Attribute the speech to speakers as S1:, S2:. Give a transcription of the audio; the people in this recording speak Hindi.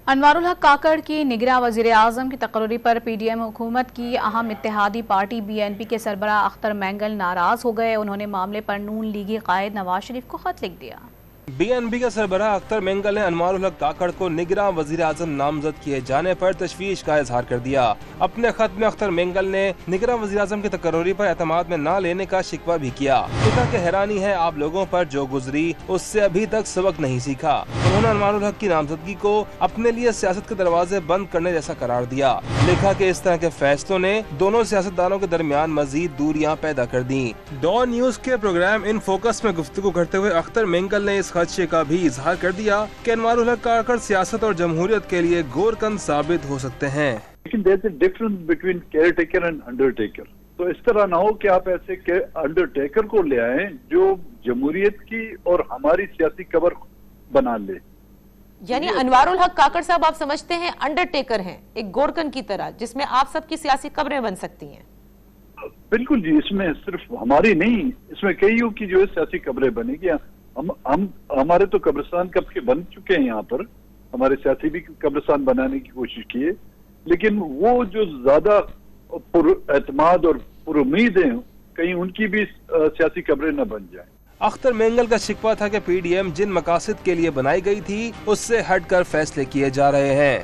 S1: अनवारुल हक काकड़ की निगरां वज़ीर आज़म की तकर्री पर PDM हुकूमत की अहम इत्तेहादी पार्टी BNP के सरबराह अख्तर मेंगल नाराज हो गए। उन्होंने मामले पर नून लीगी कायद नवाज शरीफ को खत लिख दिया।
S2: BNP के सरबराह अख्तर मेंगल ने अनवारुल हक काकड़ को निगरां वज़ीर आज़म नामजद किए जाने पर तशवीश का इजहार कर दिया। अपने खत में अख्तर मेंगल ने निगरां वज़ीर आज़म की तकर्री पर एतमाद में न लेने का शिकवा भी किया। लिखा कि हैरानी है आप लोगों पर जो गुजरी उससे अभी तक सबक नहीं सीखा। उन्होंने अनवारुल हक की नामजदगी को अपने लिए सियासत के दरवाजे बंद करने जैसा करार दिया। लिखा कि इस तरह के फैसलों ने दोनों सियासतदानों के दरमियान मजीद दूरियां पैदा कर दी। डॉन न्यूज के प्रोग्राम इन फोकस में गुफ्तगू करते हुए अख्तर मेंगल ने इस खदशे का भी इजहार कर दिया कि अनवारुल हक काकड़ सियासत और जमहूरियत के लिए गोरकन साबित हो सकते हैं।
S3: लेकिन there is a difference between caretaker and undertaker. तो इस तरह ना हो कि आप ऐसे अंडरटेकर को ले आए जो जमहूरियत की और हमारी सियासी कबर बना ले।
S4: यानी अनवारुल हक काकड़ साहब आप समझते हैं अंडरटेकर हैं, एक गोरकन की तरह, जिसमें आप सबकी सियासी कब्रें बन सकती हैं।
S3: बिल्कुल जी, इसमें सिर्फ हमारी नहीं, इसमें कईयों की जो है सियासी कब्रें बनेगी। हम हमारे तो कब्रिस्तान कब के बन चुके हैं। यहाँ पर हमारे सियासी भी कब्रिस्तान बनाने की कोशिश की है, लेकिन वो जो ज्यादा पुरएतमाद और पुरुम्मीद हैं, कहीं उनकी भी सियासी कब्रें न बन जाए।
S2: अख्तर मेंगल का शिकवा था कि PDM जिन मकासद के लिए बनाई गई थी उससे हटकर फैसले किए जा रहे हैं।